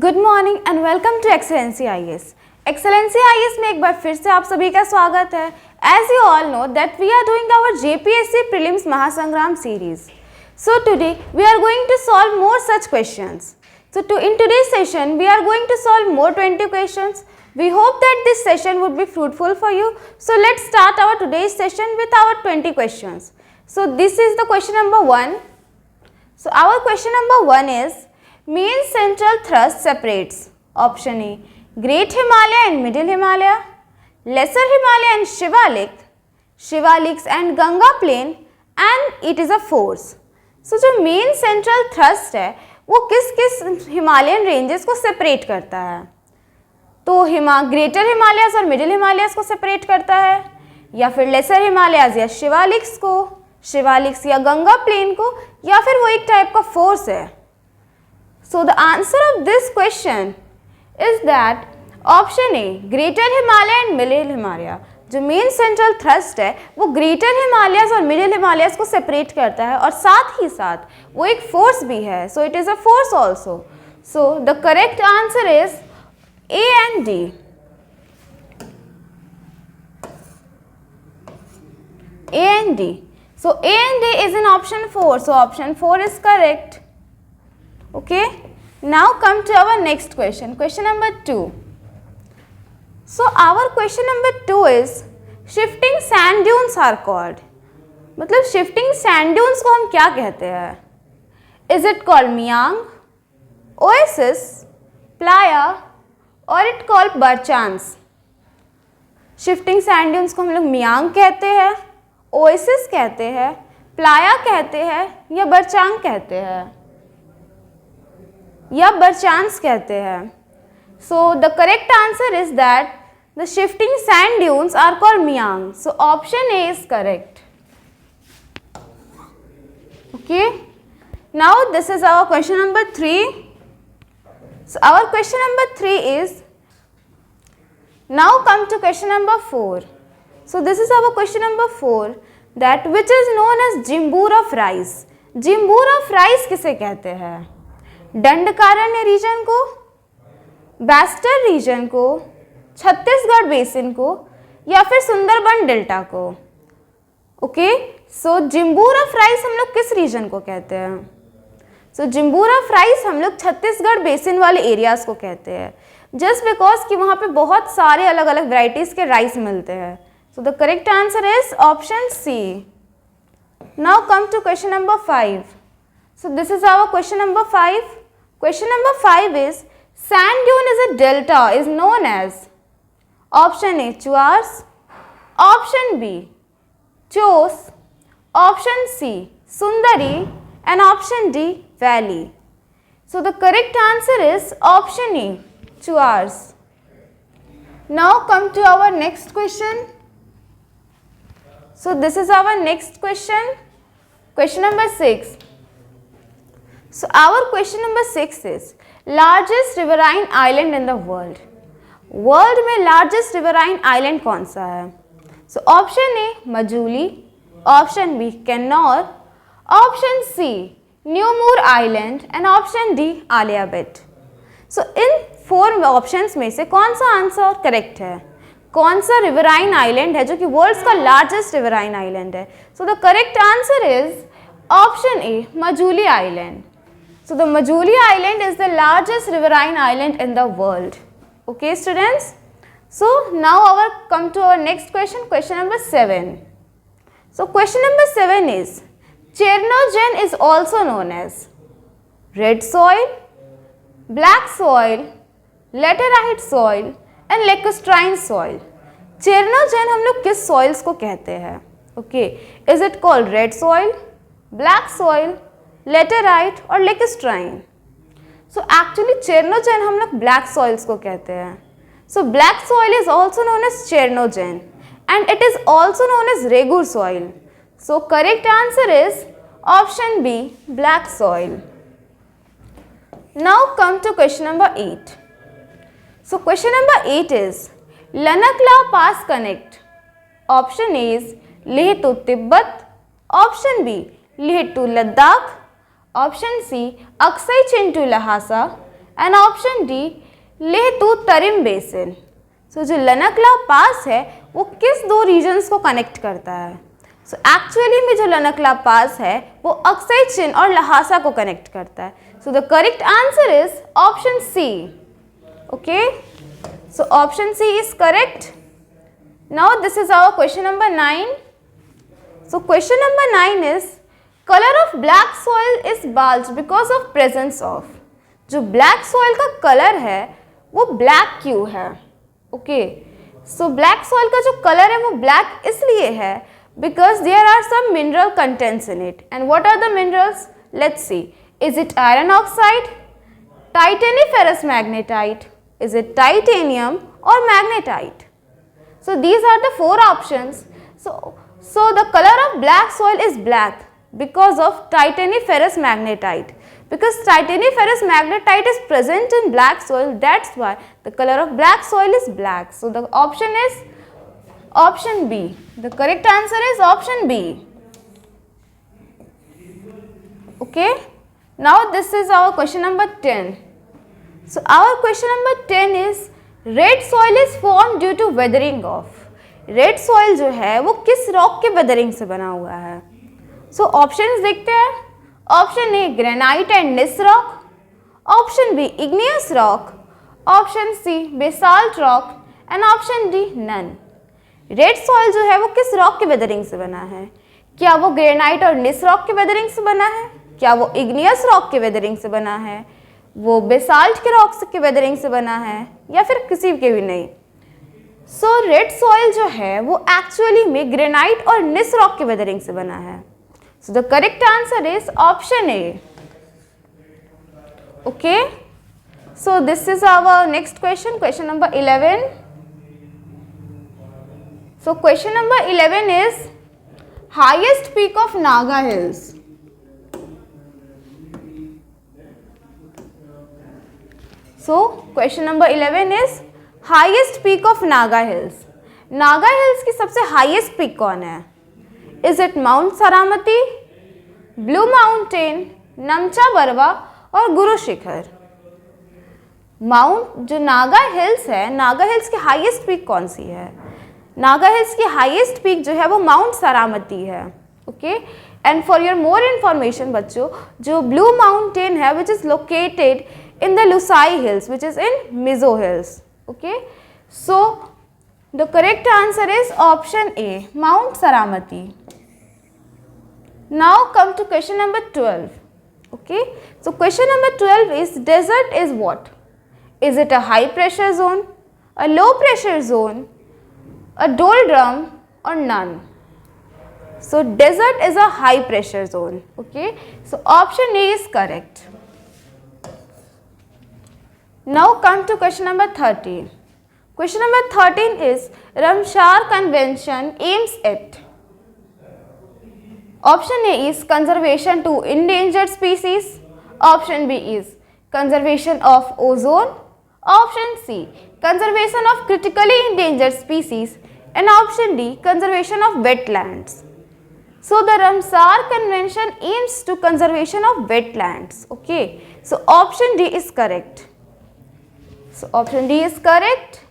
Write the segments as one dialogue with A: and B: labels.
A: Good morning and welcome to Excellency IAS. Excellency IAS में एक बार फिर से आप सभी का स्वागत है। As you all know that we are doing our JPSC prelims महासंग्राम series. So today we are going to solve more such questions. In today's session we are going to solve more 20 questions. We hope that this session would be fruitful for you. So let's start our today's session with our 20 questions. So this is the question number 1. So our question number 1 is mean central thrust separates option A Great Himalaya and Middle Himalaya, Lesser Himalaya and Shivaliks and Ganga Plain, and it is a force. So जो main central thrust है वो किस किस Himalayan ranges को separate करता है? तो greater Himalayas और मिडिल हिमालयाज को सेपरेट करता है, या फिर लेसर हिमालयाज या शिवालिक्स या गंगा प्लेन को, या फिर वो एक टाइप का फोर्स है. So the answer of this question is that option A greater Himalaya and middle Himalaya. जो मेन सेंट्रल थ्रस्ट है वो ग्रेटर हिमालयाज और मिडिल हिमालयाज को सेपरेट करता है, और साथ ही साथ वो एक फोर्स भी है. So it is a force also. So the correct answer is A and D. A and D. So A and D is in option 4. So option 4 is correct. Okay. Now come to our next question. Question number 2. So our question number 2 is shifting sand dunes are called. मतलब shifting sand dunes को हम क्या कहते हैं? Is it called Miang, Oasis, Playa, or it called Barchans? Shifting sand dunes को हम लोग मियांग कहते हैं, ओएसिस कहते हैं, प्लाया कहते हैं, या बरचांग कहते हैं, या बरचांस कहते हैं. So the correct answer is that the shifting sand dunes are called Miyang. So option A is correct. Okay, now this is our question number 3. So our question number 3 is, now come to question number 4. So this is our question number 4, that which is known as जिम्बूर of rice. जिम्बूर of rice किसे कहते हैं? Dandakaranya reason को, बैस्टर reason को, Chhattisgarh basin को, या फिर Sundarban delta को. Okay, so जिम्बूर of rice हम लोग किस रीजन को कहते हैं? सो जिम्बूर of rice हम लोग छत्तीसगढ़ बेसिन वाले एरियाज को कहते हैं, जस्ट बिकॉज कि वहाँ पे बहुत सारे अलग अलग वैरायटीज़ के राइस मिलते हैं. So the correct answer is option C. Now come to question number 5. So this is our question number 5. Question number 5 is sand dune is a delta is known as option A Chuars, option B Chos, option C Sundari, and option D valley. So the correct answer is option A Chuars. Now come to our next question. So this is our next question. Question number 6. So our question number 6 is largest riverine island in the world. World में largest riverine island कौन सा है? So option A Majuli, option B Kannauр, option C New Moor Island, and option D Aliabet. So in 4 options में से कौन सा answer correct है? कौन सा रिवराइन आइलैंड है जो कि वर्ल्ड्स का लार्जेस्ट रिवराइन आइलैंड है? So the correct answer is option A Majuli island. So the Majuli island is the largest riverine island in the world. Okay students, so now our come to our next question, question number 7. So question number 7 is chernozem is also known as red soil, black soil, laterite soil, and lacustrine soil. Chernozem हम लोग किस soils को कहते हैं? Okay, is it called red soil, black soil, laterite और लेकोस्ट्राइन? So actually चेरनोजेन हम लोग black soils को कहते हैं. So black soil is also known as chernozem, and it is also known as regur soil. So correct answer is option B black soil. Now come to question number 8. So question number 8 is Lanakla Pass connect. Option A is Leh to Tibet, option B Leh to Ladakh, option C Aksai Chin to Lhasa, and option D Leh Tarim basin. So जो लनकला पास है वो किस दो regions को connect करता है? So actually में जो लनकला पास है वो अक्सई चिन और लहासा को कनेक्ट करता है। So the correct answer is option C. Okay, so option C is correct. Now this is our question number 9. So question number 9 is color of black soil is bulge because of presence of. जो black soil का color है वो black क्यों है? Okay, सो black soil का जो color है वो black इसलिए है because there are some mineral contents in it. And what are the minerals? Let's see. Is it iron oxide, titaniferous magnetite, is it titanium or magnetite? So these are the four options. So the color of black soil is black because of titaniferous magnetite. Because titaniferous magnetite is present in black soil, that's why the color of black soil is black. So the option is option B. The correct answer is option B. Okay. Now this is our question number 10. So our question number 10 is red soil is formed due to weathering of. Red soil जो है वो किस rock के weathering से बना हुआ है? सो options देखते हैं. Option A granite and gneiss rock, option B igneous rock, option C basalt rock and option D none. Red soil जो है वो किस रॉक के वेदरिंग से बना है? क्या वो ग्रेनाइट और निस रॉक के वेदरिंग से बना है? क्या वो इग्नियस रॉक के वेदरिंग से बना है? वो बेसाल्ट के रॉक के वेदरिंग से बना है या फिर किसी के भी नहीं? सो रेड सॉइल जो है वो एक्चुअली में ग्रेनाइट और निस रॉक के वेदरिंग से बना है. So the correct answer is option A. Okay, so this is our next question, question number 11. So question number 11 is highest peak of Naga hills. So question number 11 is highest peak of Naga hills. Naga hills की सबसे highest peak कौन है? Is it mount Saramati, blue mountain, Namcha Barwa और Guru Shikhar? Mount जो Naga hills है, Naga hills की highest peak कौन सी है? नागा हिल्स की हाईएस्ट पीक जो है वो माउंट सारामती है. Okay, and for your more information बच्चों, जो ब्लू माउंटेन है which is located in the Lushai hills which is in Mizo hills. Okay, so the correct answer is option A, Mount Saramati. Now come to question number 12. Okay, so question number 12 is desert is what? Is it a high pressure zone, a low pressure zone, a doldrum or none? So desert is a high pressure zone. Okay, so option A is correct. Now come to question number 13. Question number 13 is Ramsar Convention aims at. Option A is conservation to endangered species. Option B is conservation of ozone. Option C conservation of critically endangered species. And option D conservation of wetlands. So the Ramsar Convention aims to conservation of wetlands. Okay, so option D is correct. So option D is correct.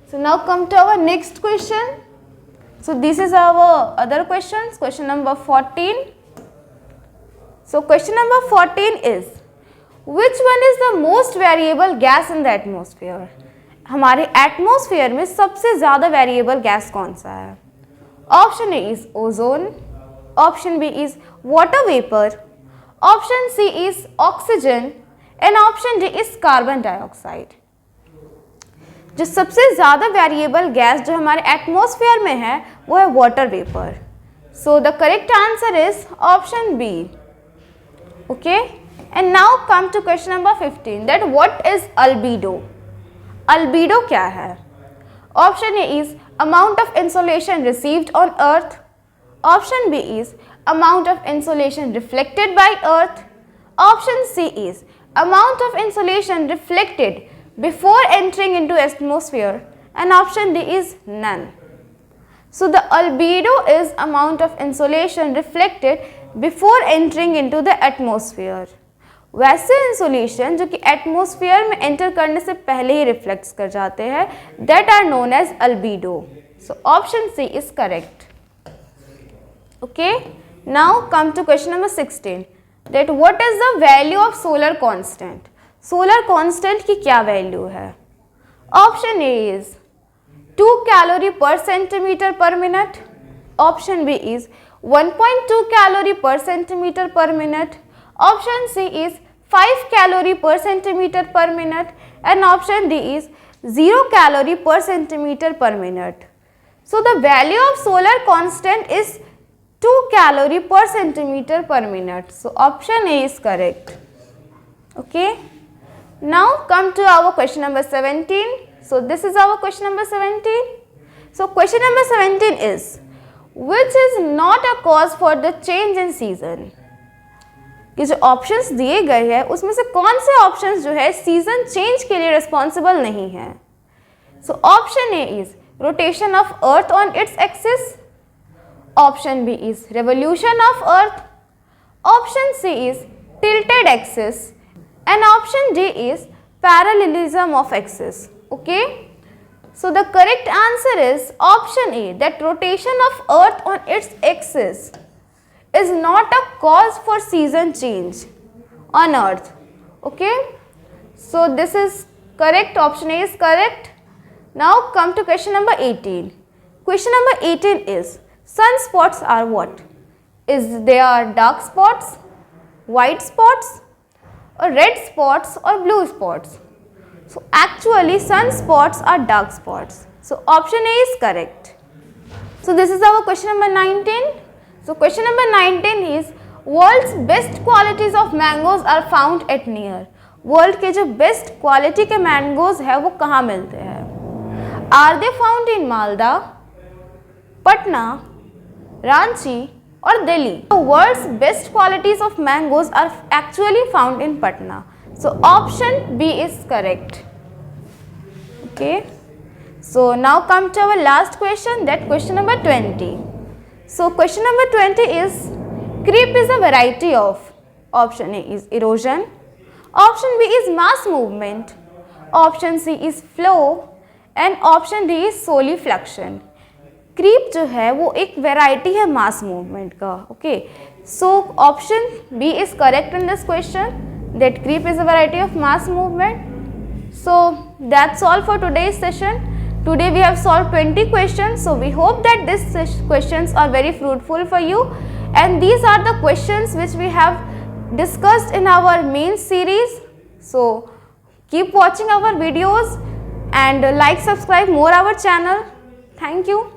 A: So now come to our next question. So this is our other questions, question number 14. So question number 14 is which one is the most variable gas in the atmosphere? हमारे atmosphere में सबसे ज़्यादा variable gas कौन सा है? Option A is ozone, option B is water vapour, option C is oxygen and option D is carbon dioxide. जो सबसे ज़्यादा वेरिएबल गैस जो हमारे एटमॉस्फेयर में है वो है water vapour. So the correct answer is option B. Okay, and now come to question number 15 that what is albedo. Albedo क्या है? Option A is amount of insolation received on earth, option B is amount of insolation reflected by earth, option C is amount of insolation reflected before entering into atmosphere and option D is none. So the albedo is amount of insolation reflected before entering into the atmosphere. वैसे insulation जो कि atmosphere में enter करने से पहले ही reflects कर जाते हैं, that are known as albedo. So option C is correct. Okay, now come to question number 16, that what is the value of solar constant. Solar constant की क्या वैल्यू है? Option A is 2 calorie per centimetre per minute. Option B is 1.2 calorie per centimetre per minute. Option C is 5 calorie per centimetre per minute. And option D is 0 calorie per centimetre per minute. So the value of solar constant is 2 calorie per centimeter per minute. So option A is correct. Okay. Now come to our question number 17. So this is our question number 17. So question number 17 is, which is not a cause for the change in season. कि जो options दिए गए हैं उसमें से कौन से options जो है सीजन चेंज के लिए रिस्पॉन्सिबल नहीं है. सो option A is rotation of earth on its axis. Option B is revolution of earth. Option C is tilted axis. And option D is parallelism of axis. Okay, so the correct answer is option A, that rotation of earth on its axis is not a cause for season change on earth. Okay, so this is correct. Option A is correct. Now come to question number 18. Question number 18 is, sunspots are what? Is they are dark spots, white spots, or red spots, or blue spots? So actually sunspots are dark spots. So option A is correct. So this is our question number 19. So question number 19 is, world's best qualities of mangoes are found at near. World के जो best quality के mangoes है वो कहाँ मिलते हैं? Are they found in Malda, Patna, Ranchi or Delhi? The world's best qualities of mangoes are actually found in Patna. So option B is correct. Okay. So now come to our last question, that question number 20. So question number 20 is, creep is a variety of. Option A is erosion. Option B is mass movement. Option C is flow. And option D is solifluction. Creep जो है वो एक variety है mass movement का. Okay, so option B is correct in this question, that creep is a variety of mass movement. So that's all for today's session. Today we have solved 20 questions. So we hope that these questions are very fruitful for you, and these are the questions which we have discussed in our main series. So keep watching our videos and like, subscribe more our channel. Thank you.